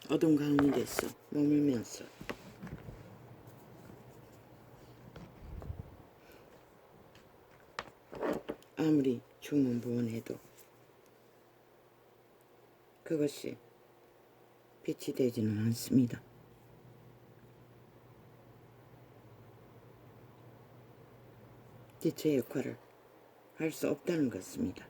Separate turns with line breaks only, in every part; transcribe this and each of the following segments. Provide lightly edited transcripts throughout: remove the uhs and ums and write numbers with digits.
어둠 가운데서 머물면서 아무리 중문부원해도 그것이 빛이 되지는 않습니다. 빛의 역할을 할 수 없다는 것입니다.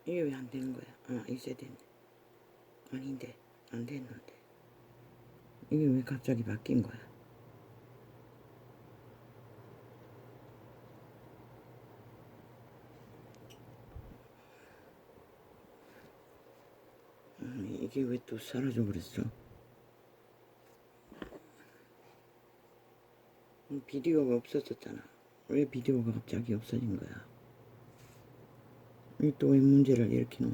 이게 왜 안 되는 거야? 아, 이제 됐네. 아닌데, 안 됐는데. 이게 왜 갑자기 바뀐 거야? 이게 왜 또 사라져 버렸어? 비디오가 없어졌잖아. 왜 비디오가 갑자기 없어진 거야? 이 또 왜 문제를 일으키노?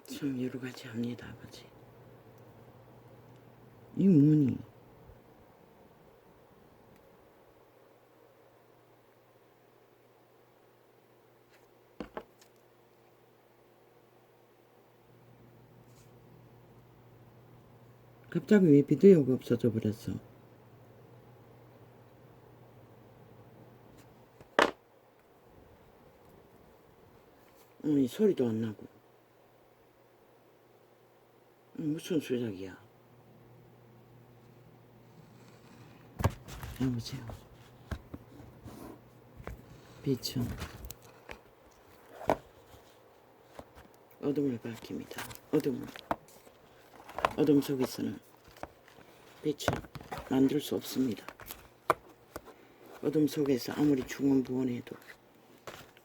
참 여러 가지 합니다, 아버지. 이 뭐니? 갑자기 왜 비디오가 없어져 버렸어? 이 소리도 안 나고. 무슨 수작이야? 여보세요. 빛은 어둠을 밝힙니다. 어둠 속에서는 빛을 만들 수 없습니다. 어둠 속에서 아무리 중언부언해도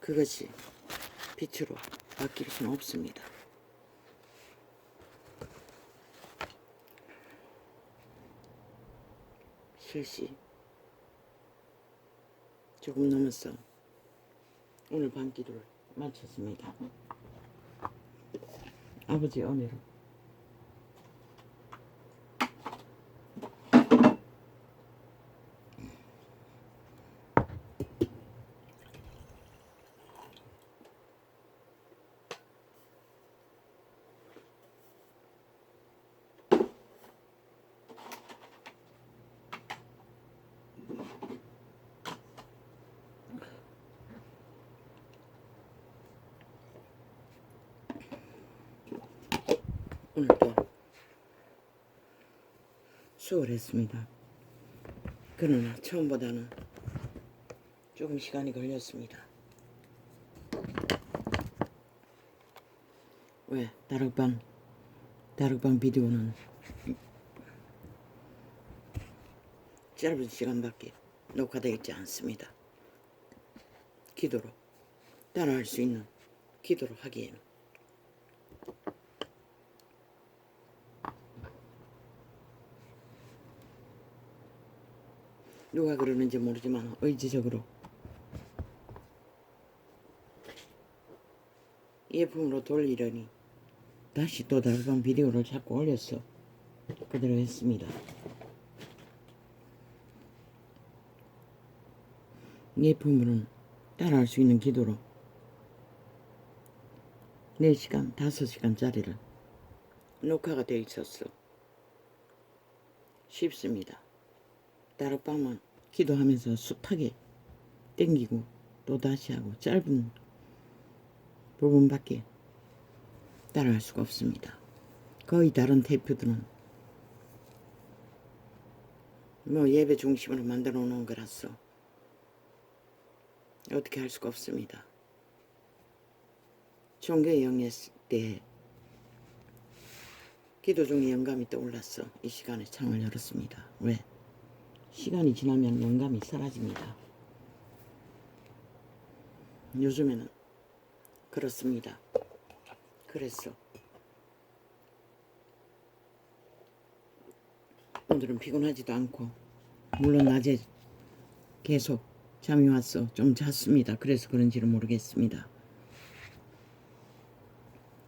그것이 빛으로 바뀔 수는 없습니다. 3시 조금 넘었어. 오늘 밤 기도를 마쳤습니다. 아버지 은혜로 오늘 또 수월했습니다. 그러나 처음보다는 조금 시간이 걸렸습니다. 왜? 다락방 비디오는 짧은 시간밖에 녹화되어 있지 않습니다. 기도로 따라할 수 있는 기도로 하기에는 누가 그러는지 모르지만 의지적으로 예품으로 돌리려니 다시 또 다락방 비디오를 자꾸 올렸어. 그대로 했습니다. 예품으로는 따라할 수 있는 기도로 4시간, 5시간짜리를 녹화가 되어 있었어. 쉽습니다. 다락방만 기도하면서 숱하게 땡기고 또 다시 하고 짧은 부분밖에 따라할 수가 없습니다. 거의 다른 테이프들은 뭐 예배 중심으로 만들어 놓은 거라서 어떻게 할 수가 없습니다. 종교의 영역 때 기도 중에 영감이 떠올랐어. 이 시간에 창을 열었습니다. 왜? 시간이 지나면 영감이 사라집니다. 요즘에는 그렇습니다. 그랬어. 오늘은 피곤하지도 않고, 물론 낮에 계속 잠이 왔어. 좀 잤습니다. 그래서 그런지는 모르겠습니다.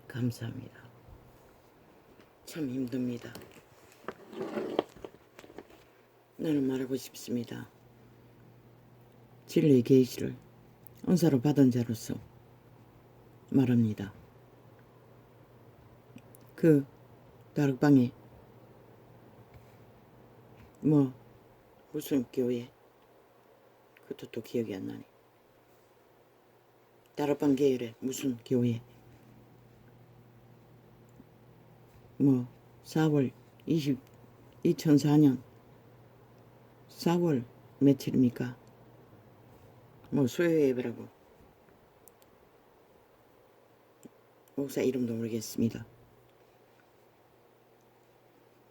감사합니다. 참 힘듭니다. 나는 말하고 싶습니다. 진리의 계시를 은사로 받은 자로서 말합니다. 그 다락방에 무슨 교회, 그것도 또 기억이 안 나네. 다락방 계열에 무슨 교회, 4월 2004년 4월 며칠입니까? 수요 예배라고. 목사 이름도 모르겠습니다.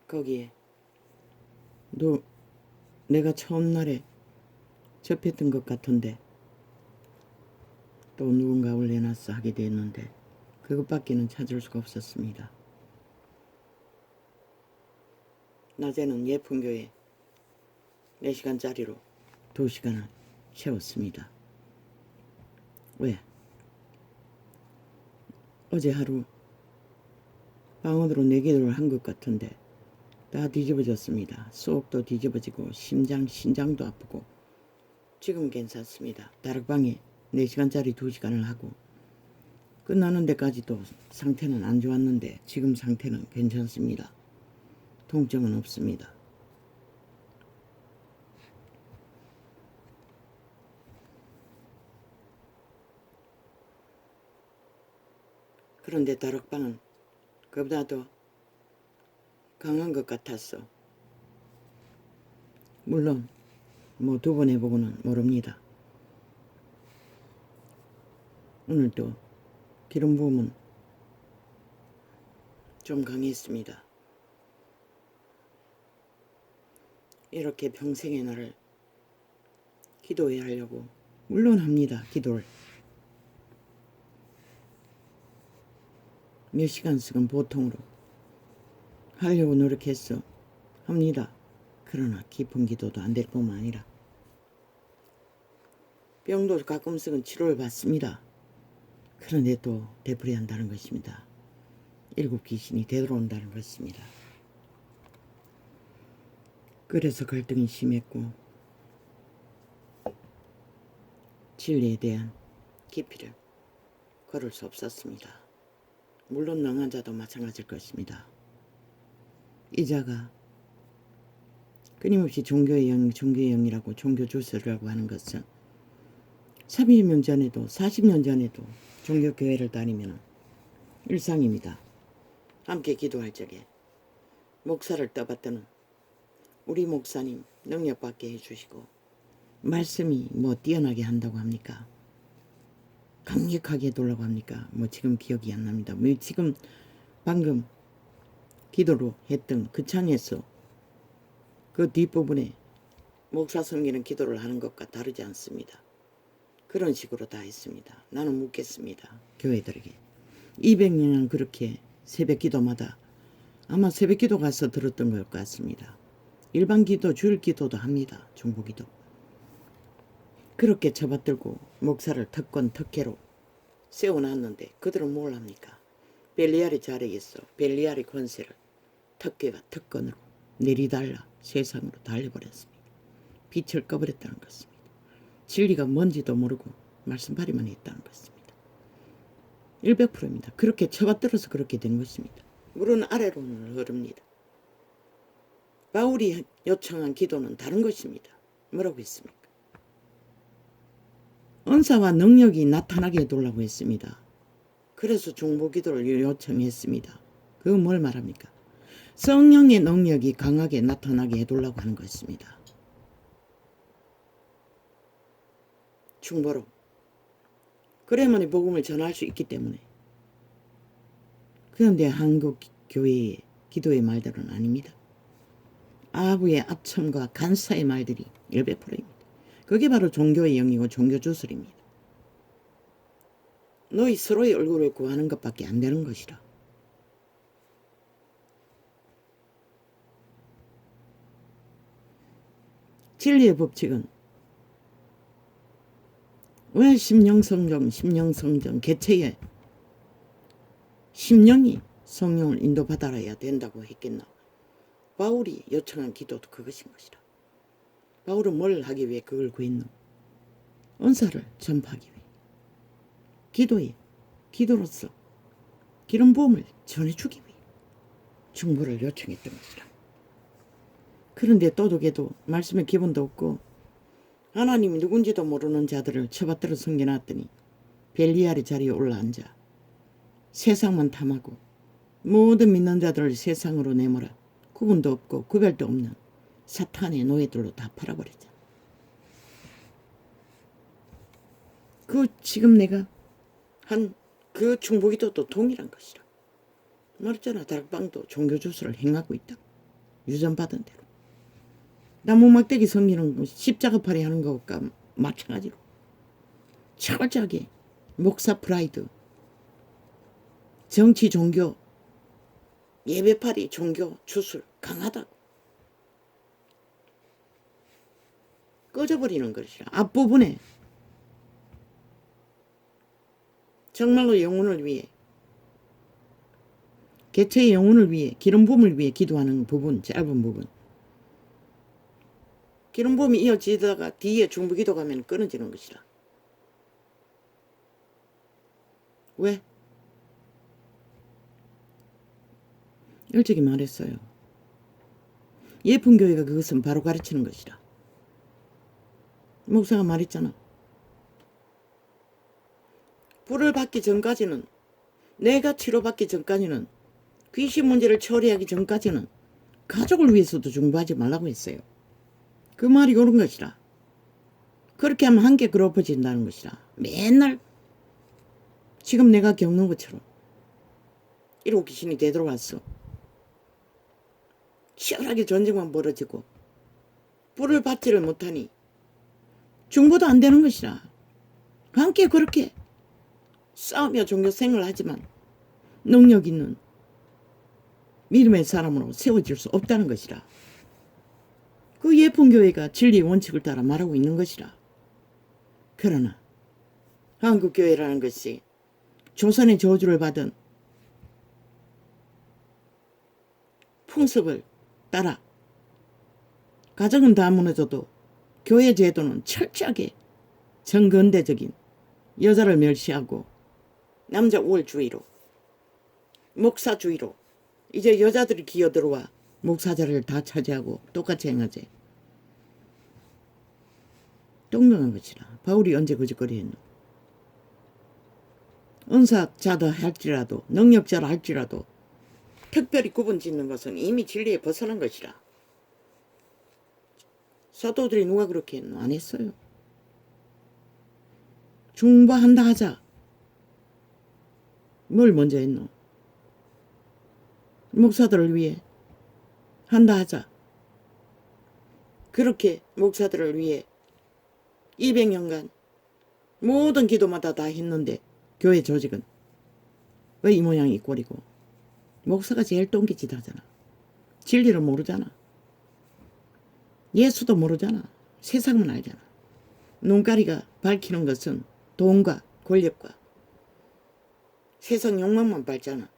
거기에 내가 처음 날에 접했던 것 같은데 또 누군가 올려놨어 하게 됐는데 그것밖에는 찾을 수가 없었습니다. 낮에는 예쁜 교회 4시간짜리로 2시간을 채웠습니다. 왜? 어제 하루 방언으로 4개를 한 것 같은데 다 뒤집어졌습니다. 속도 뒤집어지고 신장도 아프고 지금 괜찮습니다. 다락방에 4시간짜리 2시간을 하고 끝나는 데까지도 상태는 안 좋았는데 지금 상태는 괜찮습니다. 통증은 없습니다. 그런데 다락방은 그보다 더 강한 것 같았어. 물론 2번 해보고는 모릅니다. 오늘도 기름 부음은 좀 강했습니다. 이렇게 평생의 나를 기도해야 하려고 물론 합니다. 기도를 몇 시간씩은 보통으로 하려고 노력했어. 합니다. 그러나 깊은 기도도 안 될 뿐만 아니라 병도 가끔씩은 치료를 받습니다. 그런데 또 되풀이한다는 것입니다. 7 귀신이 되돌아온다는 것입니다. 그래서 갈등이 심했고 진리에 대한 깊이를 걸을 수 없었습니다. 물론 능한 자도 마찬가지일 것입니다. 이 자가 끊임없이 종교의 영이라고 종교 주설이라고 하는 것은 30년 전에도 40년 전에도 종교교회를 다니면 일상입니다. 함께 기도할 적에 목사를 떠받드는 우리 목사님 능력받게 해주시고 말씀이 뛰어나게 한다고 합니까? 강력하게 해달라고 합니까? 지금 기억이 안 납니다. 지금 방금 기도로 했던 그 창에서 그 뒷부분에 목사 섬기는 기도를 하는 것과 다르지 않습니다. 그런 식으로 다 했습니다. 나는 묻겠습니다. 교회들에게 200년 그렇게 새벽 기도마다 아마 새벽 기도 가서 들었던 것 같습니다. 일반 기도 주일 기도도 합니다. 중보 기도. 그렇게 접어들고 목사를 특권특혜로 세워놨는데 그들은 뭘 합니까? 벨리알이 잘하겠어. 벨리알의 권세를 특혜가 특권으로 내리달라 세상으로 달려버렸습니다. 빛을 꺼버렸다는 것입니다. 진리가 뭔지도 모르고 말씀팔이만 했다는 것입니다. 100%입니다. 그렇게 쳐받들어서 그렇게 된 것입니다. 물은 아래로는 흐릅니다. 바울이 요청한 기도는 다른 것입니다. 뭐라고 했습니까? 은사와 능력이 나타나게 해달라고 했습니다. 그래서 중보기도를 요청했습니다. 그건 뭘 말합니까? 성령의 능력이 강하게 나타나게 해달라고 하는 것입니다. 중보로. 그래야만 복음을 전할 수 있기 때문에. 그런데 한국 교회의 기도의 말들은 아닙니다. 아부의 아첨과 간사의 말들이 100%입니다. 그게 바로 종교의 영이고 종교 주술입니다. 너희 서로의 얼굴을 구하는 것밖에 안 되는 것이라. 진리의 법칙은 왜 심령성정 개체의 심령이 성령을 인도받아야 된다고 했겠나. 바울이 요청한 기도도 그것인 것이라. 바울은 뭘 하기 위해 그걸 구했노? 은사를 전파하기 위해. 기도로서 기름 부음을 전해주기 위해 중보를 요청했던 것이라. 그런데 또도개도 말씀의 기본도 없고 하나님이 누군지도 모르는 자들을 처받들어 섬겨놨더니 벨리알의 자리에 올라앉아 세상만 탐하고 모든 믿는 자들을 세상으로 내몰아 구분도 없고 구별도 없는 사탄의 노예들로 다 팔아버렸잖아. 지금 내가 한 그 중보기도도 동일한 것이라. 말했잖아. 다락방도 종교주술을 행하고 있다. 유전받은 대로. 나무 막대기 섬기는 십자가팔이 하는 것과 마찬가지로 철저하게 목사 프라이드, 정치 종교, 예배팔이 종교 주술 강하다고 꺼져버리는 것이라. 앞부분에 정말로 영혼을 위해 개체의 영혼을 위해 기름 부음을 위해 기도하는 부분, 짧은 부분. 기름 부음이 이어지다가 뒤에 중보기도 가면 끊어지는 것이라. 왜? 일찍이 말했어요. 예쁜 교회가 그것은 바로 가르치는 것이라. 목사가 말했잖아. 불을 받기 전까지는, 내가 치료받기 전까지는, 귀신 문제를 처리하기 전까지는 가족을 위해서도 중보하지 말라고 했어요. 그 말이 옳은 것이라. 그렇게 하면 한계 그룹어진다는 것이라. 맨날 지금 내가 겪는 것처럼 이러고 귀신이 되돌아왔어. 치열하게 전쟁만 벌어지고 불을 받지를 못하니 중보도 안 되는 것이라. 함께 그렇게 싸우며 종교 생활을 하지만 능력 있는 믿음의 사람으로 세워질 수 없다는 것이라. 그 예쁜 교회가 진리의 원칙을 따라 말하고 있는 것이라. 그러나 한국교회라는 것이 조선의 저주를 받은 풍습을 따라 가정은 다 무너져도 교회 제도는 철저하게 정근대적인 여자를 멸시하고 남자 우월주의로 목사주의로 이제 여자들이 기어들어와 목사 자리를 다 차지하고 똑같이 행하지. 동등한 것이라. 바울이 언제 거짓거리 했노? 은사자다 할지라도 능력자라 할지라도 특별히 구분 짓는 것은 이미 진리에 벗어난 것이라. 사도들이 누가 그렇게 했노? 안 했어요. 중보한다 하자. 뭘 먼저 했노? 목사들을 위해 한다 하자. 그렇게 목사들을 위해 200년간 모든 기도마다 다 했는데 교회 조직은 왜 이 모양이 이 꼴이고? 목사가 제일 똥기짓하잖아. 진리를 모르잖아. 예수도 모르잖아. 세상만 알잖아. 눈가리가 밝히는 것은 돈과 권력과 세상 욕망만 밟잖아.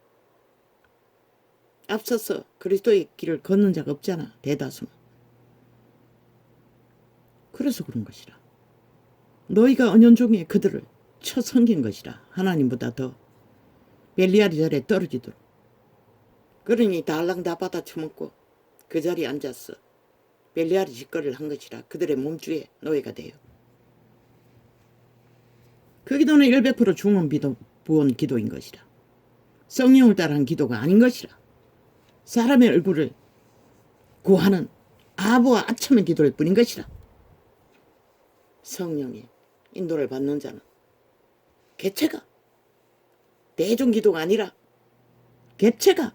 앞서서 그리스도의 길을 걷는 자가 없잖아. 대다수는. 그래서 그런 것이라. 너희가 은연중에 그들을 쳐 섬긴 것이라. 하나님보다 더 벨리알이 자리에 떨어지도록. 그러니 달랑 다 받아 처먹고 그 자리에 앉았어. 벨리알이 짓거리를 한 것이라. 그들의 몸주에 노예가 돼요. 그 기도는 100% 중원 부원 기도인 것이라. 성령을 따라한 기도가 아닌 것이라. 사람의 얼굴을 구하는 아부와 아첨의 기도일 뿐인 것이라. 성령의 인도를 받는 자는 개체가 대중기도가 아니라 개체가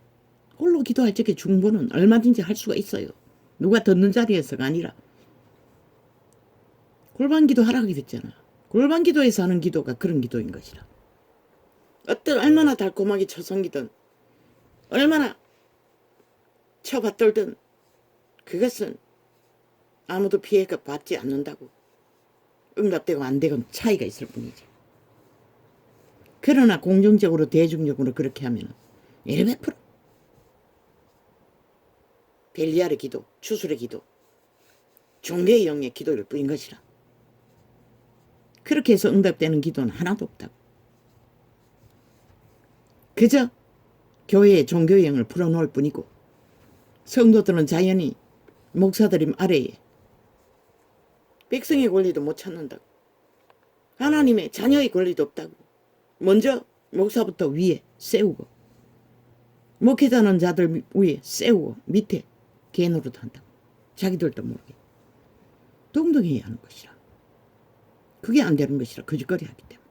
홀로 기도할 적에 중보는 얼마든지 할 수가 있어요. 누가 듣는 자리에서가 아니라. 골방기도 하라고 했잖아. 골방기도에서 하는 기도가 그런 기도인 것이라. 어떤 얼마나 달콤하게 쳐성기든 얼마나 쳐받들든 그것은 아무도 피해가 받지 않는다고. 응답되고 안 되고 차이가 있을 뿐이지. 그러나 공정적으로 대중적으로 그렇게 하면 100% 벨리알의 기도, 추술의 기도, 종교의 영의 기도일 뿐인 것이라. 그렇게 해서 응답되는 기도는 하나도 없다고. 그저 교회의 종교의 영을 풀어놓을 뿐이고 성도들은 자연히 목사들임 아래에 백성의 권리도 못 찾는다고. 하나님의 자녀의 권리도 없다고. 먼저 목사부터 위에 세우고 목회자는 자들 위에 세우고 밑에 개노릇 한다고. 자기들도 모르게. 동등해야 하는 것이라. 그게 안 되는 것이라. 거짓거리 하기 때문에.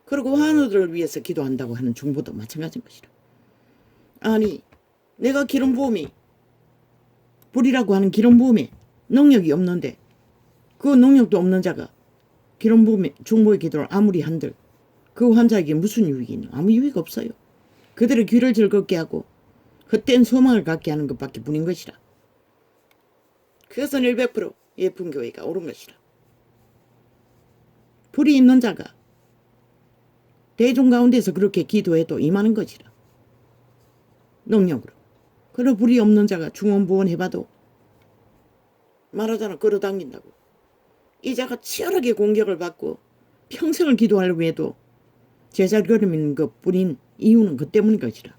그리고 환우들을 위해서 기도한다고 하는 중보도 마찬가지인 것이라. 아니 내가 기름 부음이 불이라고 하는 기름 부음에 능력이 없는데 그 능력도 없는 자가 기름 부음에 중보의 기도를 아무리 한들 그 환자에게 무슨 유익이 있나? 아무 유익 없어요. 그들의 귀를 즐겁게 하고 헛된 소망을 갖게 하는 것밖에 뿐인 것이라. 그것은 100% 예품교회가 옳은 것이라. 불이 있는 자가 대중 가운데서 그렇게 기도해도 임하는 것이라. 능력으로. 그러나 불이 없는 자가 중언부언 해봐도 말하자면 끌어당긴다고. 이 자가 치열하게 공격을 받고 평생을 기도하려고 해도 제잘거리는 것뿐인 이유는 그 때문인 것이라.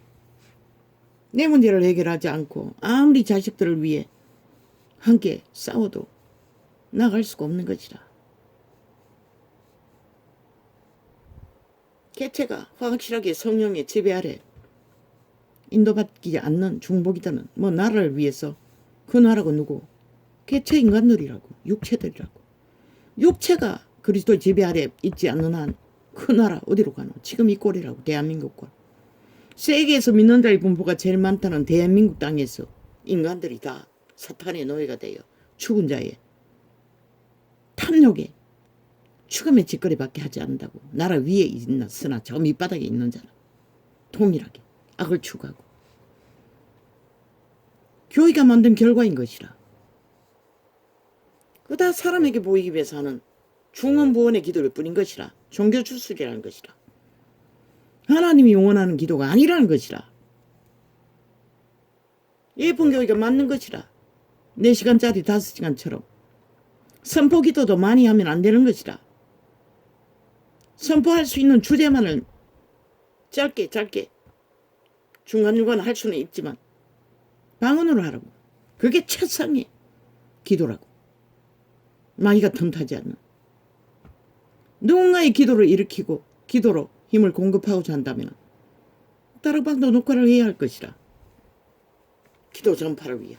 내 문제를 해결하지 않고 아무리 자식들을 위해 함께 싸워도 나갈 수가 없는 것이라. 개체가 확실하게 성령의 지배 아래 인도받지 않는 중보기도는 뭐 나라를 위해서 그 나라가 누구? 개체 인간들이라고. 육체들이라고. 육체가 그리스도의 지배 아래 있지 않는 한 그 나라 어디로 가노? 지금 이 꼴이라고. 대한민국 꼴. 세계에서 믿는 자의 분포가 제일 많다는 대한민국 땅에서 인간들이 다 사탄의 노예가 되어 죽은 자의 탐욕에 죽음의 짓거리밖에 하지 않는다고. 나라 위에 있으나 저 밑바닥에 있는 자라 동일하게 악을 추구하고 교회가 만든 결과인 것이라. 그다 사람에게 보이기 위해서 하는 중언부언의 기도일 뿐인 것이라. 종교 주술이라는 것이라. 하나님이 원하는 기도가 아니라는 것이라. 예쁜 교회가 맞는 것이라. 4시간짜리 5시간처럼 선포 기도도 많이 하면 안 되는 것이라. 선포할 수 있는 주제만을 짧게 중간중간 할 수는 있지만 방언으로 하라고. 그게 최상의 기도라고. 마귀가 틈타지 않는. 누군가의 기도를 일으키고 기도로 힘을 공급하고자 한다면 다락방도 녹화를 해야 할 것이라. 기도 전파를 위해.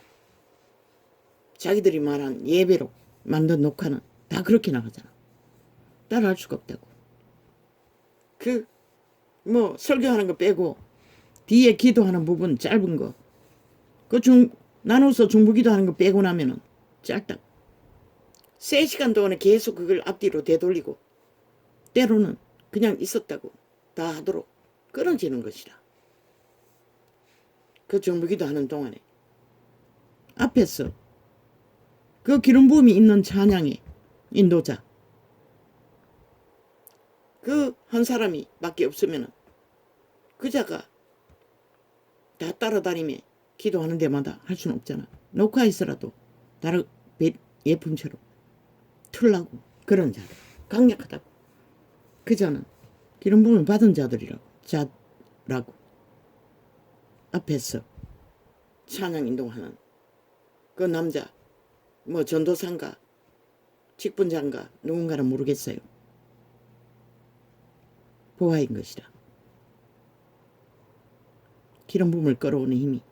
자기들이 말한 예배로 만든 녹화는 다 그렇게 나가잖아. 따라할 수가 없다고. 설교하는 거 빼고 뒤에 기도하는 부분 짧은 거 나눠서 중보기도하는 거 빼고 나면은 짧다. 3시간 동안에 계속 그걸 앞뒤로 되돌리고 때로는 그냥 있었다고 다 하도록 끊어지는 것이라. 그 중보기도 하는 동안에 앞에서 그 기름 부음이 있는 찬양의 인도자 그 한 사람이 밖에 없으면 그 자가 다 따라다니며 기도하는 데마다 할 수는 없잖아. 녹화했어라도 다른 예품처럼 틀라고. 그런 자들 강력하다고. 그 자는 기름 부음을 받은 자라고 앞에서 찬양 인도하는 그 남자 전도사인가 직분자인가 누군가는 모르겠어요. 보아인 것이라. 기름 부음을 끌어오는 힘이.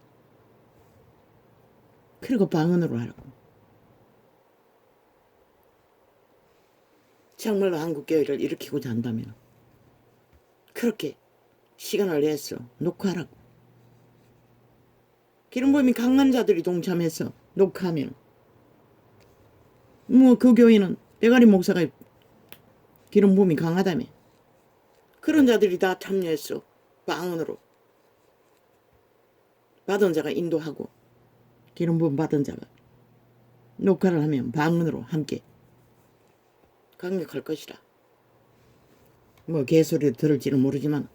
그리고 방언으로 하라고. 정말로 한국교회를 일으키고자 한다면 그렇게 시간을 내서 녹화하라고. 기름부음이 강한 자들이 동참해서 녹화하면 뭐 그 교회는 대가리 목사가 기름부음이 강하다며 그런 자들이 다 참여했어. 방언으로 받은 자가 인도하고 기름부음 받은 자가 녹화를 하면 방언으로 함께 강력할 것이라. 뭐 개소리를 들을지는 모르지만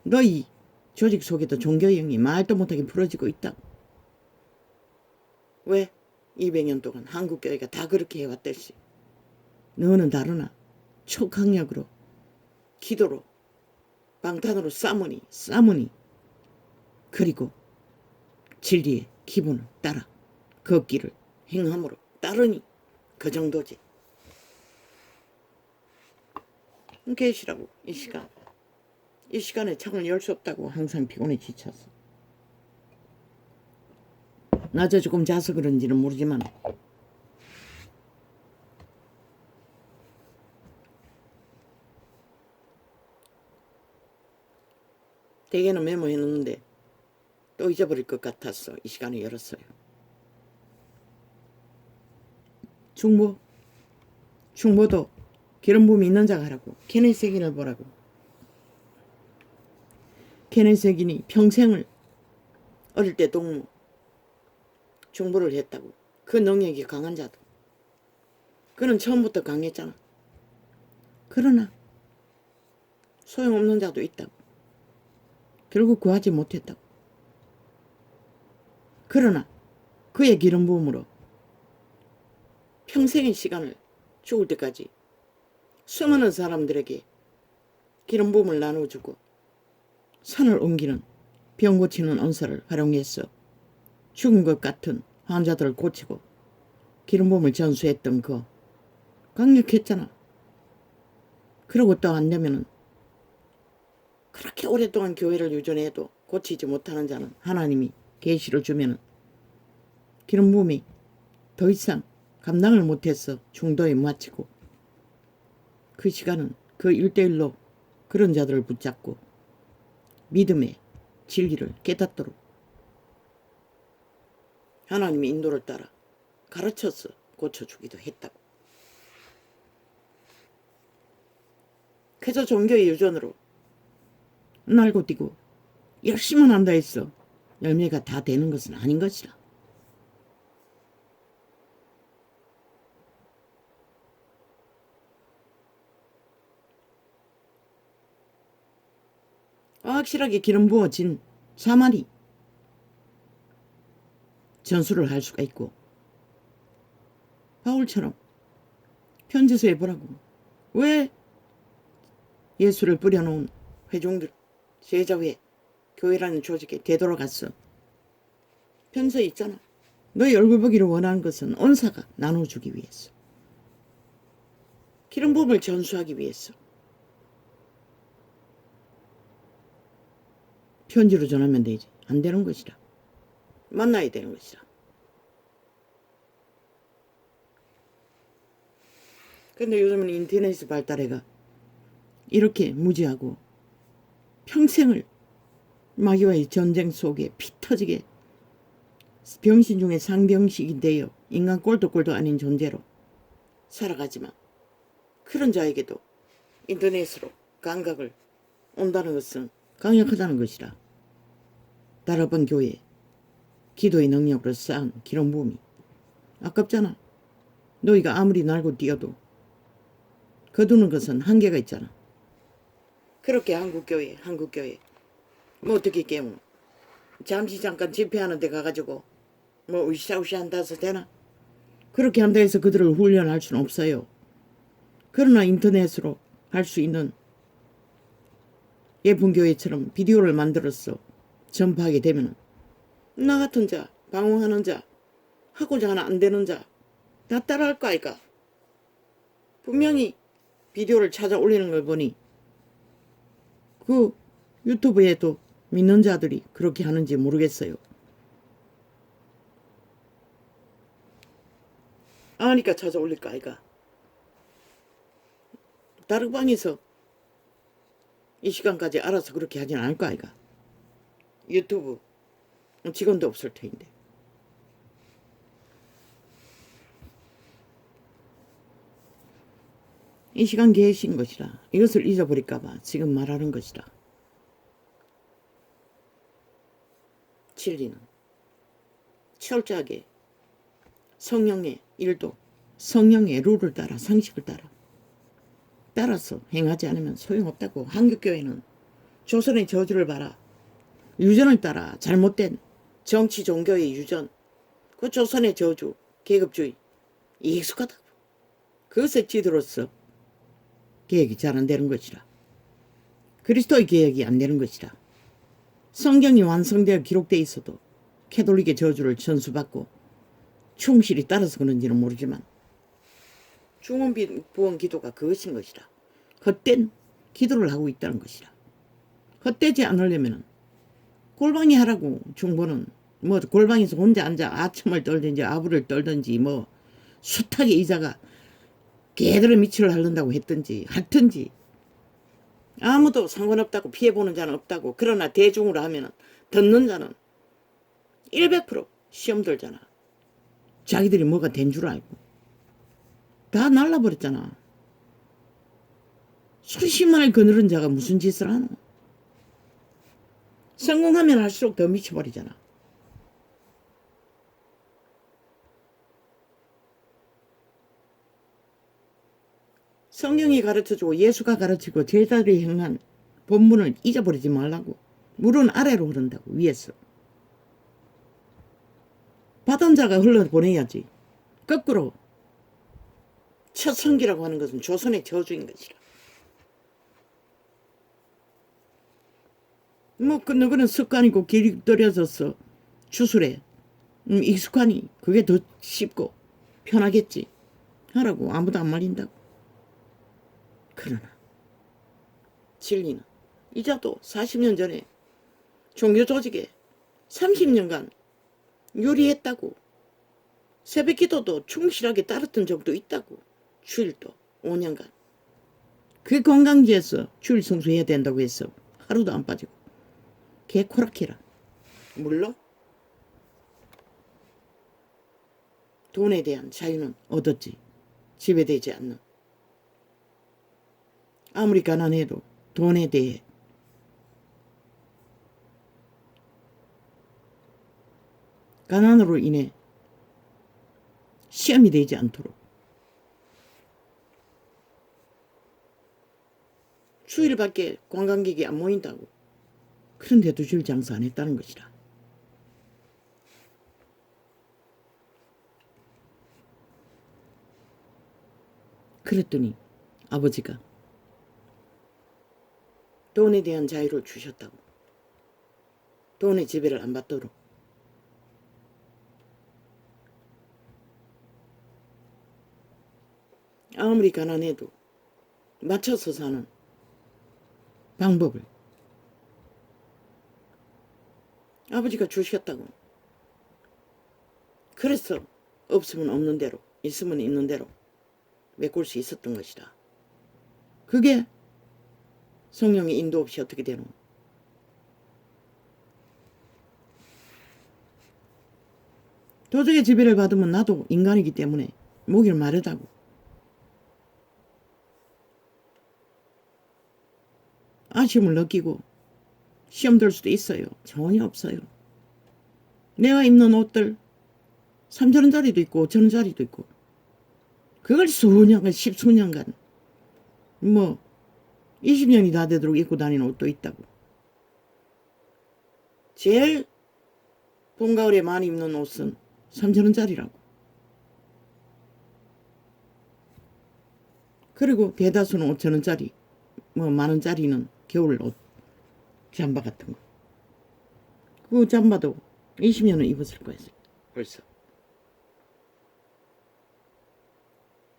너희 조직 속에도 종교의 영이 말도 못하게 풀어지고 있다. 왜? 200년 동안 한국교회가 다 그렇게 해왔듯이 너는 다르나 초강력으로 기도로 방탄으로 싸무니 그리고 진리의 기본을 따라 걷기를 행함으로 따르니 그 정도지. 계시라고 이 시간에 창을 열 수 없다고 항상 피곤해 지쳤어. 낮에 조금 자서 그런지는 모르지만 대개는 메모해 놓는데 또 잊어버릴 것 같았어. 이 시간에 열었어요. 중보도 기름부음이 있는 자가 하라고. 케네스 핵인을 보라고. 케네스 핵인이 평생을 어릴 때 동무 중보를 했다고. 그 능력이 강한 자도. 그는 처음부터 강했잖아. 그러나 소용없는 자도 있다고. 결국 구하지 못했다고. 그러나 그의 기름 부음으로 평생의 시간을 죽을 때까지 수많은 사람들에게 기름 부음을 나눠주고 산을 옮기는 병 고치는 은사를 활용해서 죽은 것 같은 환자들을 고치고 기름 부음을 전수했던 그 강력했잖아. 그러고 또 안 되면은 그렇게 오랫동안 교회를 유전해도 고치지 못하는 자는 하나님이 계시를 주면은 기름 부음이 더 이상 감당을 못해서 중도에 마치고 그 시간은 그 1대1로 그런 자들을 붙잡고 믿음의 진리를 깨닫도록 하나님의 인도를 따라 가르쳐서 고쳐주기도 했다고. 그저 종교의 유전으로 날고 뛰고 열심히 한다 했어 열매가 다 되는 것은 아닌 것이라. 확실하게 기름 부어진 사마리 전수를 할 수가 있고 바울처럼 편지서 해보라고. 왜 예수를 뿌려놓은 회중들 제자회 교회라는 조직에 되돌아갔어. 편지서 있잖아. 너희 얼굴 보기를 원하는 것은 은사가 나눠주기 위해서 기름 부음을 전수하기 위해서 편지로 전하면 되지. 안 되는 것이라. 만나야 되는 것이라. 근데 요즘은 인터넷이 발달해가 이렇게 무지하고 평생을 마귀와의 전쟁 속에 피 터지게 병신 중에 상병식이 되어 인간 꼴도 아닌 존재로 살아가지만 그런 자에게도 인터넷으로 감각을 온다는 것은 강력하다는 것이라. 다락방 교회 기도의 능력으로 쌓은 기름 부음이 아깝잖아. 너희가 아무리 날고 뛰어도 거두는 것은 한계가 있잖아. 그렇게 한국교회 뭐 어떻게 깨우노? 잠시 잠깐 집회하는 데 가가지고 뭐 으쌰으쌰 한다서 되나? 그렇게 한다 해서 그들을 훈련할 수는 없어요. 그러나 인터넷으로 할 수 있는 예쁜 교회처럼 비디오를 만들어서 전파하게 되면 나 같은 자, 방황하는 자, 하고자 하나 안 되는 자 다 따라할 거 아이가. 분명히 비디오를 찾아 올리는 걸 보니 그 유튜브에도 믿는 자들이 그렇게 하는지 모르겠어요. 아니까 찾아 올릴 거 아이가. 다락방에서 이 시간까지 알아서 그렇게 하진 않을 거 아이가. 유튜브 직원도 없을 터인데. 이 시간 계신 것이라 이것을 잊어버릴까봐 지금 말하는 것이라. 진리는 철저하게 성령의 일도 성령의 룰을 따라 상식을 따라서 행하지 않으면 소용없다고. 한국교회는 조선의 저주를 봐라. 유전을 따라 잘못된 정치 종교의 유전, 그 조선의 저주, 계급주의 익숙하다고. 그것에 지도로서 계획이 잘 안 되는 것이라. 그리스도의 계획이 안 되는 것이라. 성경이 완성되어 기록되어 있어도 캐톨릭의 저주를 전수받고 충실히 따라서 그런지는 모르지만 중원부원 기도가 그것인 것이라. 헛된 기도를 하고 있다는 것이라. 헛되지 않으려면 골방이 하라고. 중보는 뭐 골방에서 혼자 앉아 아첨을 떨든지 아부를 떨든지 뭐 숱하게 의자가 개들의 미치를 하른다고 했든지 하든지 아무도 상관없다고. 피해보는 자는 없다고. 그러나 대중으로 하면 듣는 자는 100% 시험 들잖아. 자기들이 뭐가 된 줄 알고 다 날라버렸잖아. 수십만을 거느린 자가 무슨 짓을 하노. 성공하면 할수록 더 미쳐버리잖아. 성경이 가르쳐주고 예수가 가르치고 제자들이 행한 본문을 잊어버리지 말라고. 물은 아래로 흐른다고. 위에서. 받은 자가 흘러보내야지. 거꾸로. 첫 성기라고 하는 것은 조선의 저주인 것이라. 뭐 그 누구는 습관이고 길들여져서 주술에 익숙하니 그게 더 쉽고 편하겠지 하라고. 아무도 안 말린다고. 그러나 진리는 이자도 40년 전에 종교 조직에 30년간 유리했다고. 새벽 기도도 충실하게 따랐던 적도 있다고. 주일도 5년간. 그 관광지에서 주일 성수해야 된다고 해서 하루도 안 빠지고 개코락해라. 물론 돈에 대한 자유는 얻었지. 지배되지 않는. 아무리 가난해도 돈에 대해 가난으로 인해 시험이 되지 않도록 주일밖에 관광객이 안 모인다고. 그런데도 주일 장사 안 했다는 것이라. 그랬더니 아버지가 돈에 대한 자유를 주셨다고. 돈의 지배를 안 받도록. 아무리 가난해도 맞춰서 사는 방법을 아버지가 주셨다고. 그래서 없으면 없는 대로, 있으면 있는 대로 메꿀 수 있었던 것이다. 그게 성령의 인도 없이 어떻게 되노? 도적의 지배를 받으면 나도 인간이기 때문에 목이 마르다고. 아쉬움을 느끼고 시험 들 수도 있어요. 전혀 없어요. 내가 입는 옷들 3,000원짜리도 있고 5,000원짜리도 있고 그걸 수년간 10수년간 뭐 20년이 다 되도록 입고 다니는 옷도 있다고. 제일 봄 가을에 많이 입는 옷은 3,000원짜리라고. 그리고 대다수는 5,000원짜리 뭐 만원짜리는 겨울 옷 잠바 같은 거. 그 잠바도 20년은 입었을 거예요. 벌써.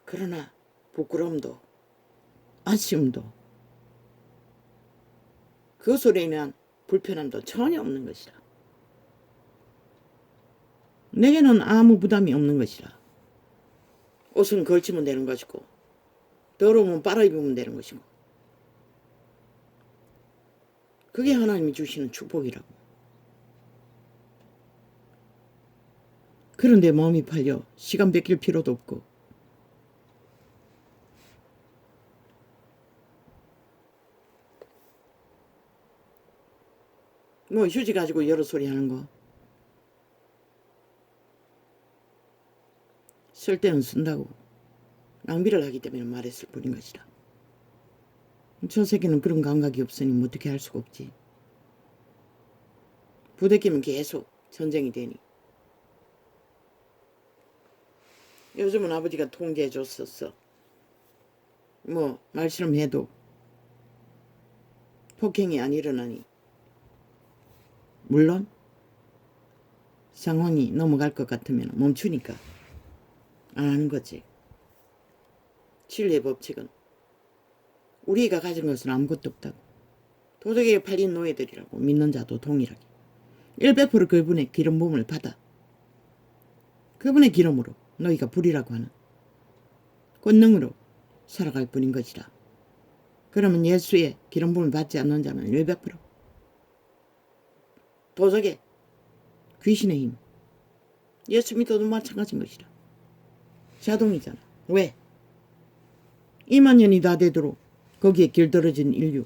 그러나 부끄러움도 아쉬움도 그것으로 인한 불편함도 전혀 없는 것이라. 내게는 아무 부담이 없는 것이라. 옷은 걸치면 되는 것이고 더러우면 빨아 입으면 되는 것이고 그게 하나님이 주시는 축복이라고. 그런데 마음이 팔려 시간 뺏길 필요도 없고 뭐 휴지 가지고 여러 소리 하는 거 쓸 때는 쓴다고 낭비를 하기 때문에 말했을 뿐인 것이다. 저 새끼는 그런 감각이 없으니 뭐 어떻게 할 수가 없지. 부대끼면 계속 전쟁이 되니. 요즘은 아버지가 통제해 줬었어. 뭐 말처럼 해도 폭행이 안 일어나니. 물론 상황이 넘어갈 것 같으면 멈추니까 안 하는 거지. 진리의 법칙은 우리가 가진 것은 아무것도 없다고. 도덕에 팔린 노예들이라고 믿는 자도 동일하게 100% 그분의 기름 부음을 받아 그분의 기름으로 너희가 불이라고 하는 권능으로 살아갈 뿐인 것이라. 그러면 예수의 기름 부음을 받지 않는 자는 100% 도적의 귀신의 힘 예수 믿어도 마찬가지인 것이라. 자동이잖아. 왜? 2만 년이 다 되도록 거기에 길들어진 인류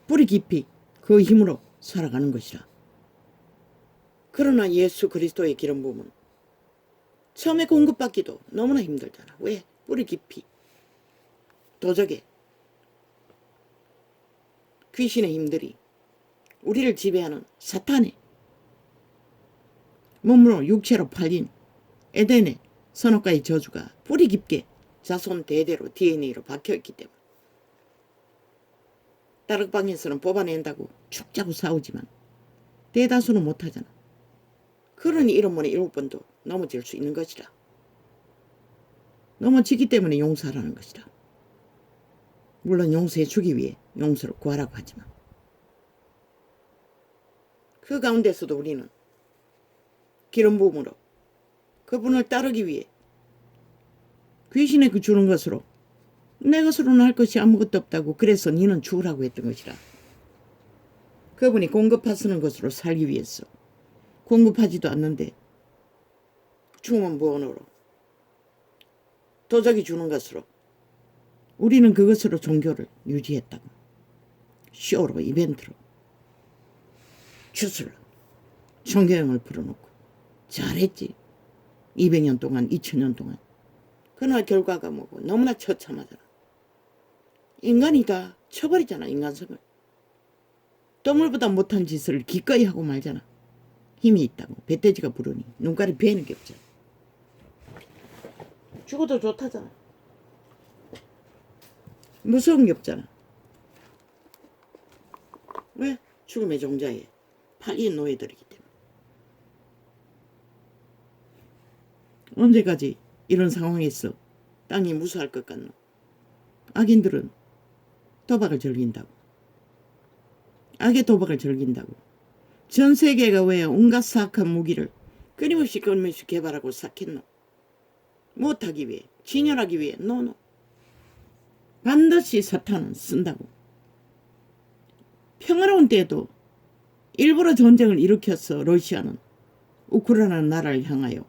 뿌리 깊이 그 힘으로 살아가는 것이라. 그러나 예수 그리스도의 기름 부음은 처음에 공급받기도 너무나 힘들잖아. 왜? 뿌리 깊이 도적의 귀신의 힘들이 우리를 지배하는 사탄의 몸으로 육체로 팔린 에덴의 선악과의 저주가 뿌리 깊게 자손 대대로 DNA로 박혀있기 때문에 다락방에서는 뽑아낸다고 축자고 싸우지만 대다수는 못하잖아. 그러니 7번에 7번도 넘어질 수 있는 것이라. 넘어지기 때문에 용서하라는 것이라. 물론 용서해 주기 위해 용서를 구하라고 하지만 그 가운데서도 우리는 기름 부음으로 그분을 따르기 위해 귀신의 그 주는 것으로 내 것으로는 할 것이 아무것도 없다고 그래서 니는 죽으라고 했던 것이라. 그분이 공급하시는 것으로 살기 위해서 공급하지도 않는데 죽으면 무언으로 도적이 주는 것으로 우리는 그것으로 종교를 유지했다고. 쇼로 이벤트로 주술로 종교형을 풀어놓고 잘했지. 200년 동안 2000년 동안. 그러나 결과가 뭐고 너무나 처참하잖아. 인간이 다 쳐버리잖아. 인간성을. 똥물보다 못한 짓을 기꺼이 하고 말잖아. 힘이 있다고 배돼지가 부르니 눈깔이 베이는 게 없잖아. 죽어도 좋다잖아. 무서운 게 없잖아. 왜? 죽음의 종자에 팔린 노예들이기 때문에. 언제까지 이런 상황에서 땅이 무수할 것 같노? 악인들은 도박을 즐긴다고. 악의 도박을 즐긴다고. 전 세계가 왜 온갖 사악한 무기를 끊임없이 개발하고 삭혔노? 못하기 위해, 진열하기 위해. 노노. 반드시 사탄은 쓴다고. 평화로운 때에도 일부러 전쟁을 일으켜서 러시아는 우크라이나 나라를 향하여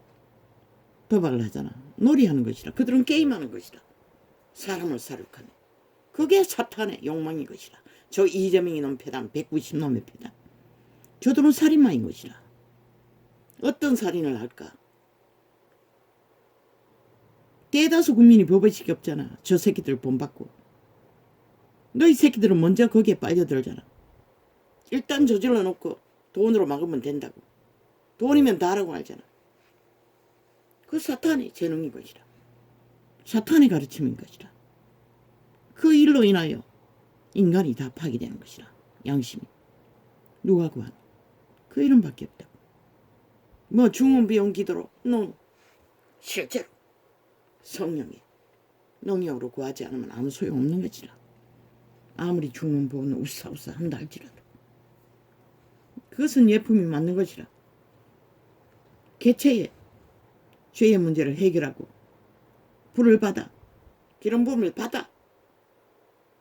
도박을 하잖아. 놀이하는 것이라. 그들은 게임하는 것이라. 사람을 사륙하네. 그게 사탄의 욕망인 것이라. 저 이재명이 놈 패단 190놈의 패단. 저들은 살인마인 것이라. 어떤 살인을 할까? 대다수 국민이 법의식이 없잖아. 저 새끼들 본받고. 너희 새끼들은 먼저 거기에 빨려들잖아. 일단 저질러 놓고 돈으로 막으면 된다고. 돈이면 다라고 알잖아. 그 사탄의 재능인 것이라. 사탄의 가르침인 것이라. 그 일로 인하여 인간이 다 파괴되는 것이라. 양심이. 누가 구하노? 그 이름밖에 없다고. 뭐 중원비용 기도로? 노. 실제로 성령의 능력으로 구하지 않으면 아무 소용없는 것이라. 아무리 중원보는 우싸우싸 한다 할지라도 그것은 예품이 맞는 것이라. 개체의 죄의 문제를 해결하고 불을 받아 기름 부음을 받아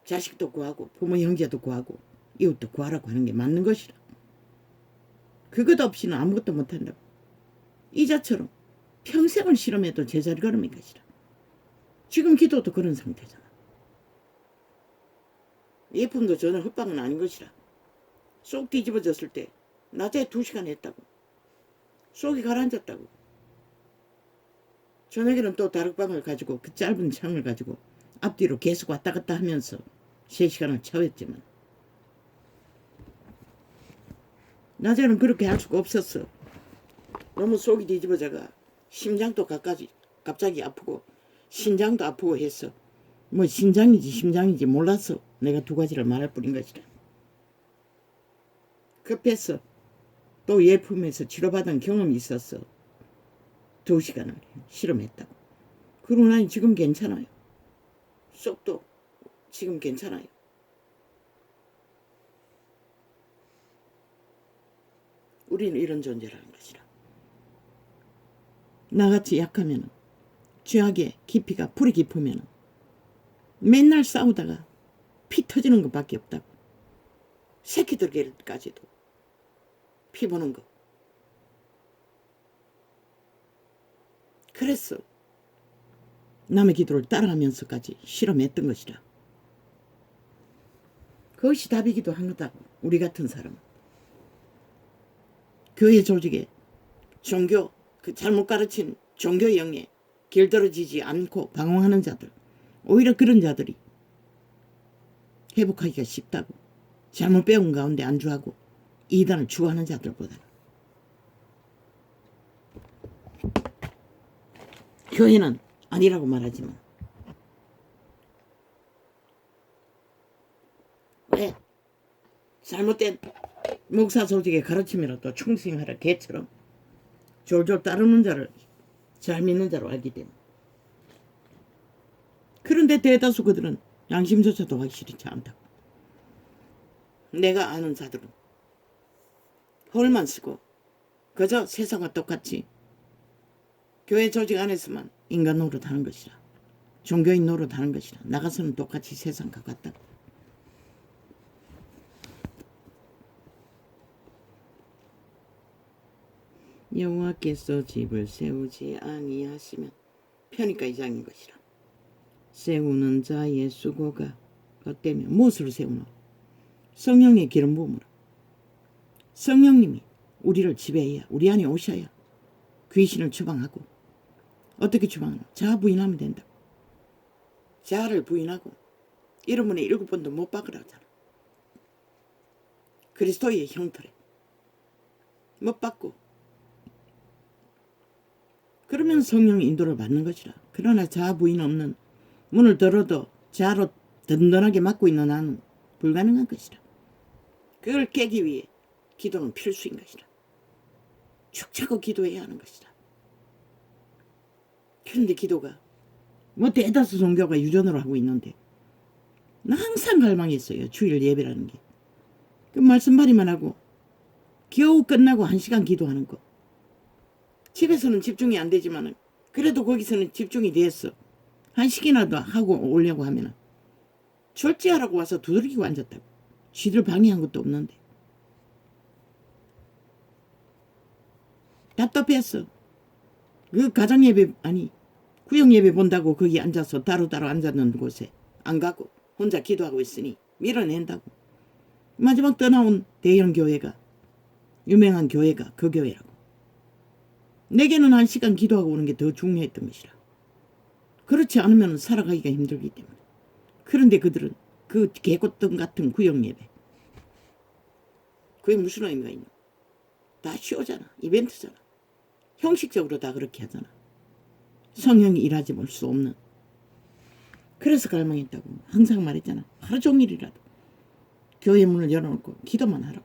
자식도 구하고 부모 형제도 구하고 이웃도 구하라고 하는 게 맞는 것이라. 그것 없이는 아무것도 못한다고. 이자처럼 평생을 실험해도 제자리 걸음인 것이라. 지금 기도도 그런 상태잖아. 예품도 전혀 헛방은 아닌 것이라. 쏙 뒤집어졌을 때 낮에 2시간 했다고. 속이 가라앉았다고. 저녁에는 또 다락방을 가지고 그 짧은 창을 가지고 앞뒤로 계속 왔다 갔다 하면서 3시간을 채웠지만 낮에는 그렇게 할 수가 없었어. 너무 속이 뒤집어져가 심장도 갑자기 아프고 신장도 아프고 했어. 뭐 신장인지 심장인지 몰라서 내가 2가지를 말할 뿐인 것이다. 급했어. 또 예품에서 치료받은 경험이 있었어. 2시간을 실험했다고. 그러고 나니 지금 괜찮아요. 속도 지금 괜찮아요. 우리는 이런 존재라는 것이라. 나같이 약하면 죄악의 깊이가 불이 깊으면 맨날 싸우다가 피 터지는 것밖에 없다고. 새끼들까지도 피 보는 거. 그래서 남의 기도를 따라하면서까지 실험했던 것이라. 그것이 답이기도 한 거다고. 우리 같은 사람은. 교회 조직에 종교, 그 잘못 가르친 종교 영에 길들어지지 않고 방황하는 자들, 오히려 그런 자들이 회복하기가 쉽다고. 잘못 배운 가운데 안주하고 이단을 추구하는 자들보다. 교회는 아니라고 말하지만 왜? 잘못된 목사 조직의 가르침이라도 충성하라 개처럼 졸졸 따르는 자를 잘 믿는 자로 알기 때문에. 그런데 대다수 그들은 양심조차도 하기 싫지 않다고. 내가 아는 자들은 헐만 쓰고 그저 세상과 똑같이 교회 조직 안에서만 인간 노릇하는 것이라. 종교인 노릇하는 것이라. 나가서는 똑같이 세상과 같다고. 여호와께서 집을 세우지 아니하시면 편의가 이장인 것이라. 세우는 자의 수고가 헛되며 무엇으로 세우노? 성령의 기름 부음으로. 성령님이 우리를 지배해야, 우리 안에 오셔야 귀신을 추방하고. 어떻게 추방하노? 자아 부인하면 된다. 자아를 부인하고 1분에 7번도 못 박으라 하잖아. 그리스도의 형태래. 못 박고. 그러면 성령의 인도를 받는 것이라. 그러나 자아 부인 없는 문을 들어도 자아로 든든하게 막고 있는 나는 불가능한 것이라. 그걸 깨기 위해 기도는 필수인 것이라. 축 차고 기도해야 하는 것이라. 그런데 기도가 뭐 대다수 종교가 유전으로 하고 있는데 나 항상 갈망했어요. 주일 예배라는 게. 그 말씀바리만 하고 겨우 끝나고 1시간 기도하는 거. 집에서는 집중이 안 되지만 그래도 거기서는 집중이 됐어. 1시간이라도 하고 오려고 하면 졸지하라고 와서 두드리고 앉았다고. 쥐들 방해한 것도 없는데. 답답했어. 그 가정예배 아니 구역예배 본다고 거기 앉아서 따로따로 앉았는 곳에 안 가고 혼자 기도하고 있으니 밀어낸다고. 마지막 떠나온 대형 교회가 유명한 교회가 그 교회라고. 내게는 1시간 기도하고 오는 게 더 중요했던 것이라. 그렇지 않으면 살아가기가 힘들기 때문에. 그런데 그들은 그 개꽃등 같은 구역예배. 그게 무슨 의미가 있노? 다 쇼잖아. 이벤트잖아. 형식적으로 다 그렇게 하잖아. 성령이 일하지 볼 수 없는. 그래서 갈망했다고. 항상 말했잖아. 하루 종일이라도 교회 문을 열어놓고 기도만 하라고.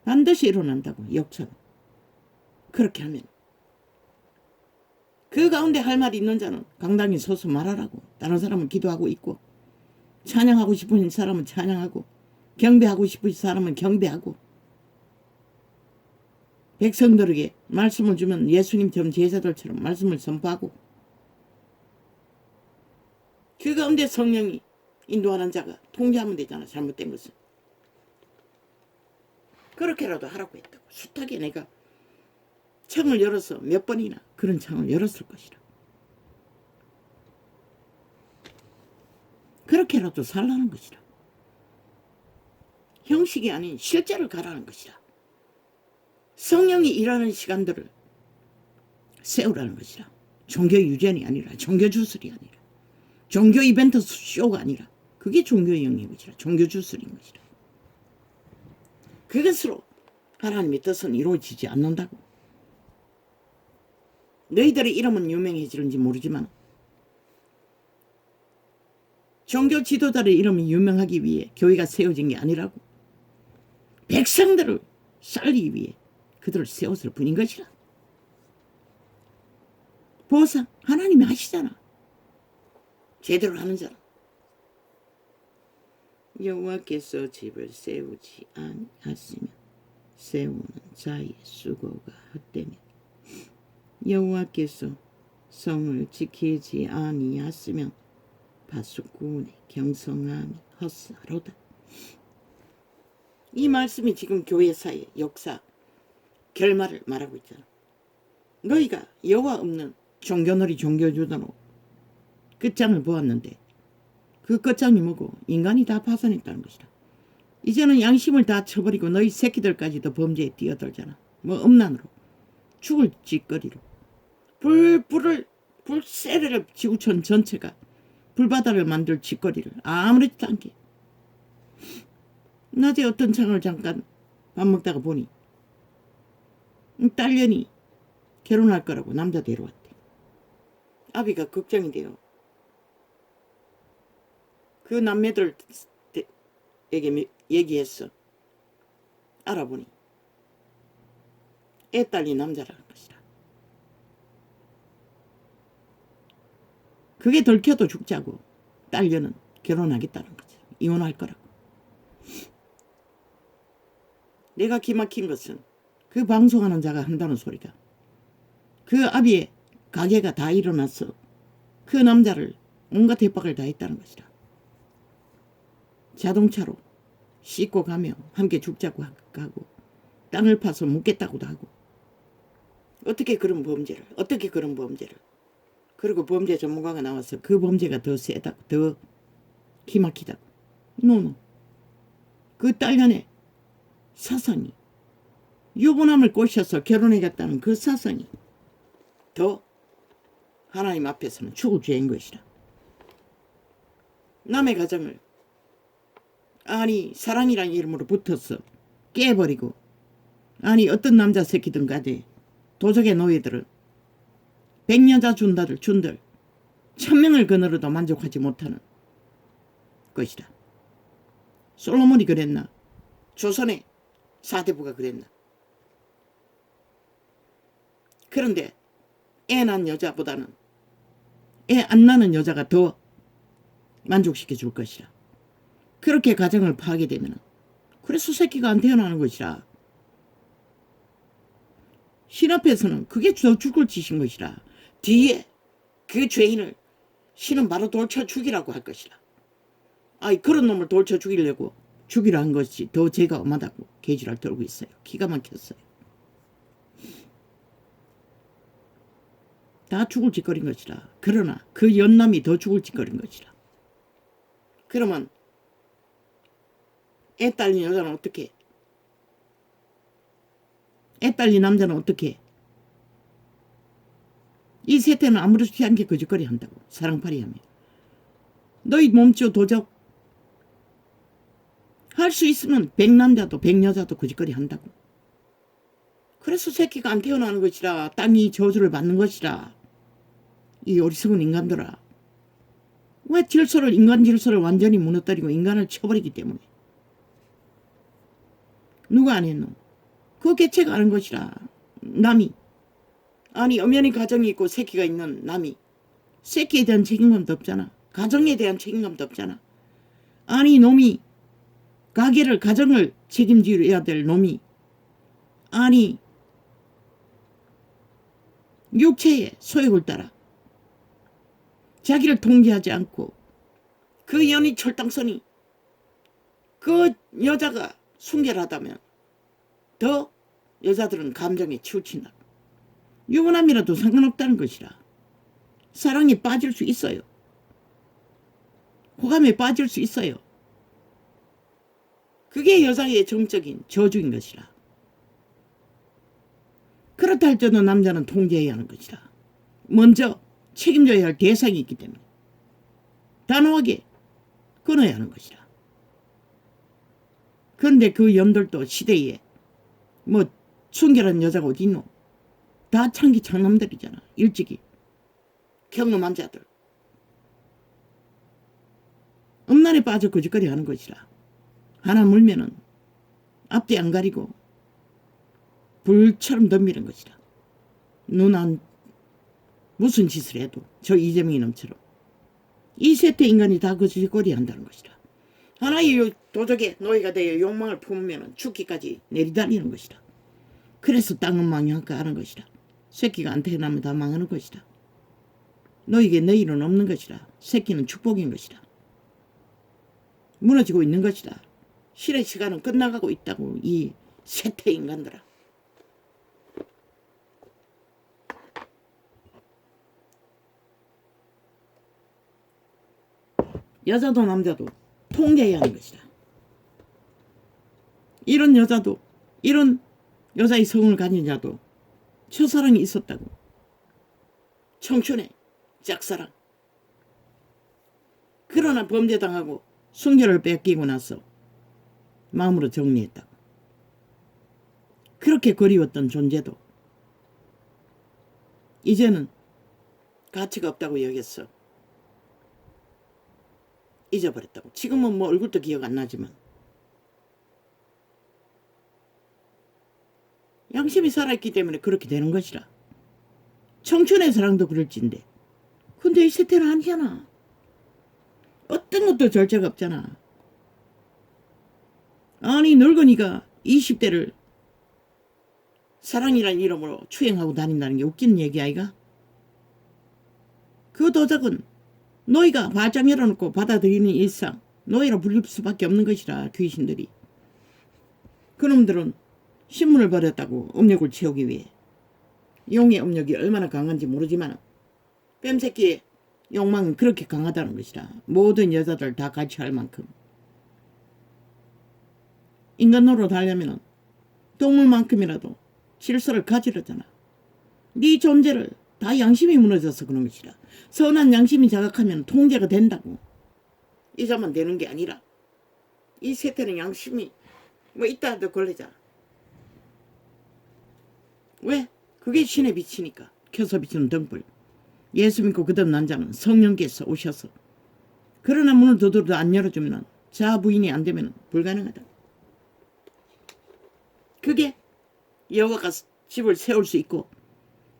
반드시 일어난다고. 역사는. 그렇게 하면 그 가운데 할 말이 있는 자는 강당에 서서 말하라고. 다른 사람은 기도하고 있고 찬양하고 싶은 사람은 찬양하고 경배하고 싶은 사람은 경배하고 백성들에게 말씀을 주면 예수님처럼 제자들처럼 말씀을 선포하고 그 가운데 성령이 인도하는 자가 통제하면 되잖아. 잘못된 것은. 그렇게라도 하라고 했다고. 숱하게 내가 창을 열어서 몇 번이나 그런 창을 열었을 것이라. 그렇게라도 살라는 것이라. 형식이 아닌 실제를 가라는 것이라. 성령이 일하는 시간들을 세우라는 것이라. 종교 유전이 아니라, 종교 주술이 아니라, 종교 이벤트 쇼가 아니라, 그게 종교의 영역이라. 종교 주술인 것이라. 그것으로 하나님의 뜻은 이루어지지 않는다고. 너희들의 이름은 유명해지는지 모르지만 종교 지도자의 이름이 유명하기 위해 교회가 세워진 게 아니라고. 백성들을 살리기 위해 그들을 세웠을 뿐인 것이라. 보상 하나님이 하시잖아. 제대로 하는 자는. 여호와께서 집을 세우지 아니하시면 세우는 자의 수고가 헛되며 여호와께서 성을 지키지 아니하시면 파수꾼의 경성함이 헛사로다. 이 말씀이 지금 교회사의 역사 결말을 말하고 있잖아. 너희가 여호와 없는 종교놀이 종교주도로 끝장을 보았는데 그 끝장이 뭐고 인간이 다 파산했다는 것이다. 이제는 양심을 다 쳐버리고 너희 새끼들까지도 범죄에 뛰어들잖아. 뭐 음란으로 죽을 짓거리로 불세례를 지구촌 전체가 불바다를 만들 짓거리를 아무렇지도 않게. 낮에 어떤 창을 잠깐 밥 먹다가 보니 딸년이 결혼할 거라고 남자 데려왔대. 아비가 걱정이 돼요. 그 남매들에게 얘기했어. 알아보니 애 딸이 남자라는 것이라. 그게 들켜도 죽자고 딸녀는 결혼하겠다는 거지. 이혼할 거라고. 내가 기막힌 것은 그 방송하는 자가 한다는 소리가 그 아비의 가게가 다 일어나서 그 남자를 온갖 협박을 다 했다는 것이라. 자동차로 싣고 가며 함께 죽자고 하고 땅을 파서 묻겠다고도 하고 어떻게 그런 범죄를 그리고 범죄 전문가가 나와서 그 범죄가 더 세다고 더 기막히다고. 노노. 그 딸년의 사상이 유부남을 꼬셔서 결혼해갔다는 그 사상이 더 하나님 앞에서는 죽을 죄인 것이라. 남의 가정을 아니 사랑이라는 이름으로 붙어서 깨버리고 아니 어떤 남자 새끼든 가되 도적의 노예들은 100여자 준들 1000명을 거느려도 만족하지 못하는 것이다. 솔로몬이 그랬나? 조선의 사대부가 그랬나? 그런데 애 낳은 여자보다는 애 안 낳는 여자가 더 만족시켜 줄 것이라. 그렇게 가정을 파게 되면 그래서 새끼가 안 태어나는 것이라. 신 앞에서는 그게 더 죽을 짓인 것이라. 뒤에 그 죄인을 신은 바로 돌쳐 죽이라고 할 것이라. 아이 그런 놈을 돌쳐 죽이려고 죽이라 한 것이 더 죄가 엄하다고 계지를 떨고 있어요. 기가 막혔어요. 다 죽을 짓거린 것이라. 그러나 그 연남이 더 죽을 짓거린 것이라. 그러면 애 딸린 여자는 어떻게? 애 딸린 남자는 어떻게? 이 세태는 아무렇지 않게 거짓거리 한다고. 사랑팔이 하며. 너희 몸주 도적 할 수 있으면 100남자도 100여자도 거짓거리 한다고. 그래서 새끼가 안 태어나는 것이라. 땅이 저주를 받는 것이라. 이 어리석은 인간들아. 왜 인간 질서를 완전히 무너뜨리고 인간을 쳐버리기 때문에. 누가 안 했노? 그 개체가 하는 것이라. 남이. 아니 엄연히 가정이 있고 새끼가 있는 남이. 새끼에 대한 책임감도 없잖아. 가정에 대한 책임감도 없잖아. 아니 놈이 가정을 책임져야 될 놈이 아니 육체의 소욕을 따라 자기를 통제하지 않고 그 연이 철당선이 그 여자가 순결하다면 더 여자들은 감정에 치우친다. 유부남이라도 상관없다는 것이라. 사랑에 빠질 수 있어요. 호감에 빠질 수 있어요. 그게 여자의 정적인 저주인 것이라. 그렇다 할지라도 남자는 통제해야 하는 것이라. 먼저 책임져야 할 대상이 있기 때문에 단호하게 끊어야 하는 것이라. 그런데 그 염들도 시대에 뭐 순결한 여자가 어디 있노? 다 창기 창남들이잖아. 일찍이 경험한 자들. 음란에 빠져 거짓거리 하는 것이라. 하나 물면은 앞뒤 안 가리고 불처럼 덤비는 것이라. 눈 안 무슨 짓을 해도 저 이재명 이놈처럼 이 세태 인간이 다 거짓거리 한다는 것이라. 하나의 도적의 노예가 되어 욕망을 품으면 죽기까지 내리달리는 것이라. 그래서 땅은 망할까 하는 것이라. 새끼가 안 태어나면 다 망하는 것이라. 너에게 내일은 없는 것이라. 새끼는 축복인 것이라. 무너지고 있는 것이라. 실의 시간은 끝나가고 있다고 이 세태 인간들아. 여자도 남자도 통제해야 하는 것이다. 이런 여자도 이런 여자의 성을 가진 자도 첫사랑이 있었다고. 청춘의 짝사랑. 그러나 범죄당하고 순결을 뺏기고 나서 마음으로 정리했다고. 그렇게 그리웠던 존재도 이제는 가치가 없다고 여겼어. 잊어버렸다고. 지금은 뭐 얼굴도 기억 안 나지만 양심이 살아있기 때문에 그렇게 되는 것이라. 청춘의 사랑도 그럴진데 근데 이 세태는 아니잖아. 어떤 것도 절제가 없잖아. 아니 늙은이가 20대를 사랑이라는 이름으로 추행하고 다닌다는 게 웃기는 얘기 아이가? 그 도적은 너희가 발장 열어놓고 받아들이는 일상, 너희로 불릴 수밖에 없는 것이라. 귀신들이. 그놈들은 신문을 버렸다고 업력을 채우기 위해. 용의 업력이 얼마나 강한지 모르지만 뺨새끼의 욕망은 그렇게 강하다는 것이라. 모든 여자들 다 같이 할 만큼. 인간 노릇 하려면 동물만큼이라도 질서를 가지려잖아. 네 존재를 다 양심이 무너져서 그런 것이라. 선한 양심이 자각하면 통제가 된다고. 잊으면 되는 게 아니라 이 세태는 양심이 뭐 있다 해도 걸리잖아. 왜? 그게 신의 빛이니까. 켜서 비치는 등불. 예수 믿고 그다음 난 자는 성령께서 오셔서 그러나 문을 두드려도 안 열어주면 자부인이 안 되면 불가능하다. 그게 여호와가 집을 세울 수 있고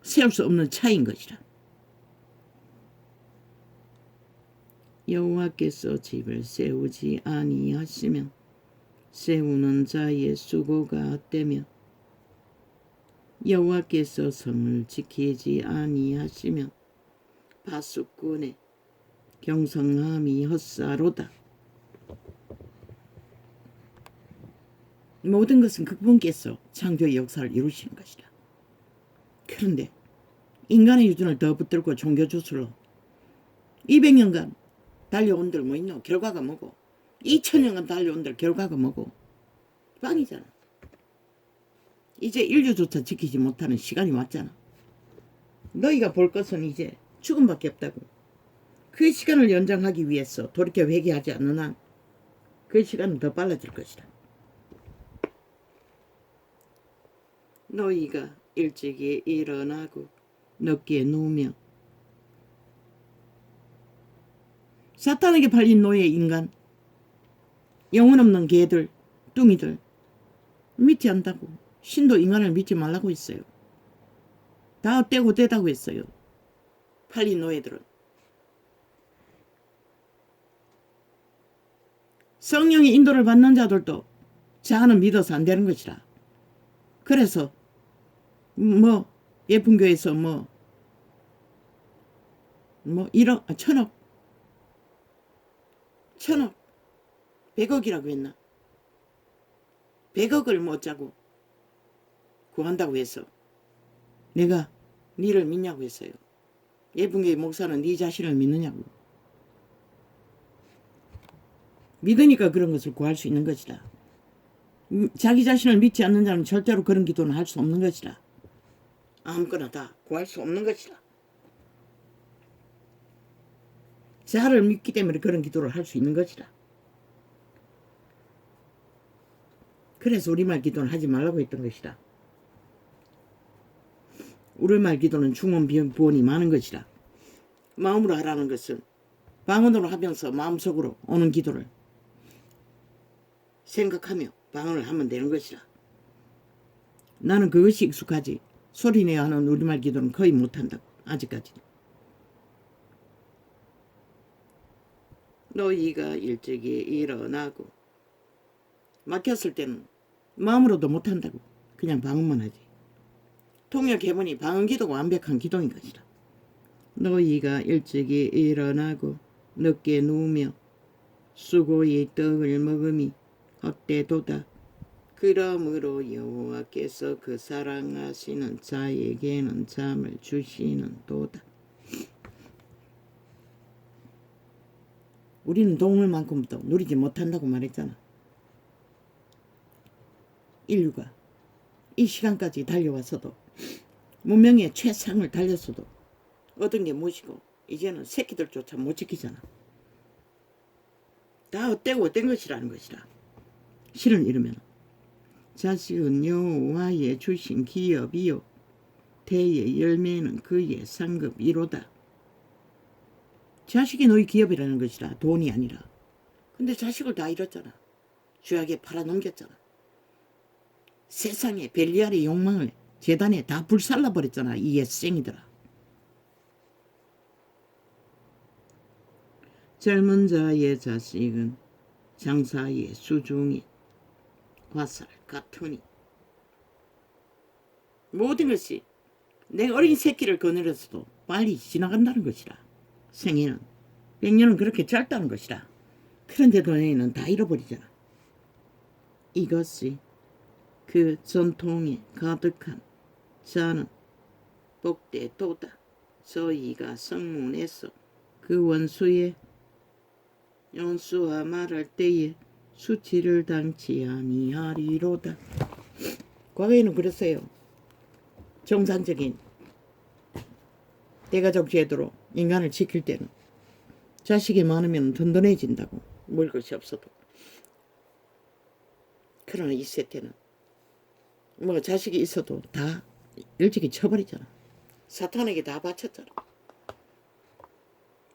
세울 수 없는 차이인 것이라. 여호와께서 집을 세우지 아니하시면 세우는 자의 수고가 되며 여호와께서 성을 지키지 아니하시면 파수꾼의 경성함이 헛사로다. 모든 것은 그분께서 창조의 역사를 이루시는 것이다. 그런데 인간의 유전을 더 붙들고 종교 주술로 200년간 달려온들 뭐 있노? 결과가 뭐고? 2000년간 달려온들 결과가 뭐고? 빵이잖아. 이제 인류조차 지키지 못하는 시간이 왔잖아. 너희가 볼 것은 이제 죽음밖에 없다고. 그 시간을 연장하기 위해서 돌이켜 회개하지 않는 한 그 시간은 더 빨라질 것이다. 너희가 일찍이 일어나고 늦게 누우며 사탄에게 팔린 노예 인간, 영혼 없는 개들, 뚱이들 믿지 않다고. 신도 인간을 믿지 말라고 했어요. 다 떼고 떼다고 했어요. 팔린 노예들은. 성령의 인도를 받는 자들도 자아는 믿어서 안 되는 것이라. 그래서 뭐 예쁜 교회에서 뭐 1억, 1000억 100억이라고 했나? 100억을 못 자고 구한다고 해서 내가 니를 믿냐고 했어요. 예쁜교회 목사는 네 자신을 믿느냐고. 믿으니까 그런 것을 구할 수 있는 것이다. 자기 자신을 믿지 않는 자는 절대로 그런 기도는 할 수 없는 것이다. 아무거나 다 구할 수 없는 것이다. 자를 믿기 때문에 그런 기도를 할 수 있는 것이다. 그래서 우리말 기도는 하지 말라고 했던 것이다. 우리말 기도는 중원 부원이 많은 것이다. 마음으로 하라는 것은 방언으로 하면서 마음속으로 오는 기도를 생각하며 방언을 하면 되는 것이다. 나는 그것이 익숙하지 소리내야 하는 우리말 기도는 거의 못한다고. 아직까지는. 너희가 일찍이 일어나고 막혔을 때는 마음으로도 못한다고. 그냥 방언만 하지. 통역해보니 방언 기도가 완벽한 기도인 것이다. 너희가 일찍이 일어나고 늦게 누우며 수고의 떡을 먹음이 헛되도다. 그러므로 여호와께서 그 사랑하시는 자에게는 잠을 주시는 도다. 우리는 동물만큼도 누리지 못한다고 말했잖아. 인류가 이 시간까지 달려왔어도 문명의 최상을 달렸어도 얻은 게 무엇이고 이제는 새끼들조차 못 지키잖아. 다 헛된 것이라는 것이다. 실은 이러면 자식은 여호와의 주신 기업이요 태의 열매는 그의 상급이로다. 자식이 너희 기업이라는 것이다. 돈이 아니라. 근데 자식을 다 잃었잖아. 죄악에 팔아넘겼잖아. 세상에 벨리알의 욕망을 재단에 다 불살라버렸잖아. 이 옛생이들아. 젊은 자의 자식은 장사의 수중에 화살 같으니. 모든 것이 내 어린 새끼를 거느려서도 빨리 지나간다는 것이다. 생애는 100년은 그렇게 짧다는 것이다. 그런데도 너희는 다 잃어버리잖아. 이것이 그 전통에 가득한 자는 복되도다. 저희가 성문에서 그 원수의 연수와 말할 때에 수치를 당치 아니하리로다. 과거에는 그랬어요. 정상적인 대가족 제도로 인간을 지킬 때는 자식이 많으면 든든해진다고. 먹을 것이 없어도. 그러나 이 세태는 뭐 자식이 있어도 다 일찍이 쳐버리잖아. 사탄에게 다 바쳤잖아.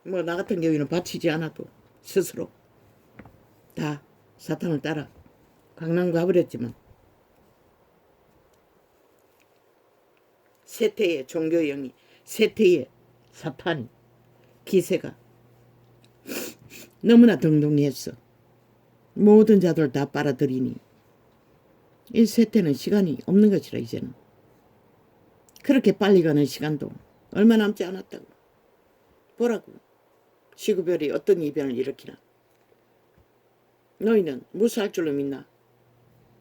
뭐 나 같은 경우에는 바치지 않아도 스스로 다 사탄을 따라 강남 가버렸지만 세태의 종교형이 세태의 사탄이 기세가 너무나 등등했어. 모든 자들 다 빨아들이니 이 세태는 시간이 없는 것이라. 이제는 그렇게 빨리 가는 시간도 얼마 남지 않았다고. 보라고. 지구별이 어떤 이변을 일으키나. 너희는 무사할 줄로 믿나.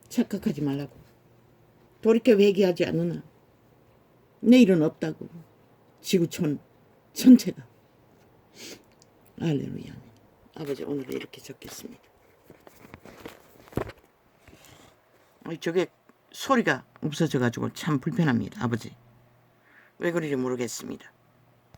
착각하지 말라고. 돌이켜 회개하지 않으나 내일은 없다고. 지구촌 전체가. 할렐루야. 아버지, 오늘은 이렇게 적겠습니다. 저게 소리가 없어져가지고 참 불편합니다. 아버지, 왜 그런지 모르겠습니다.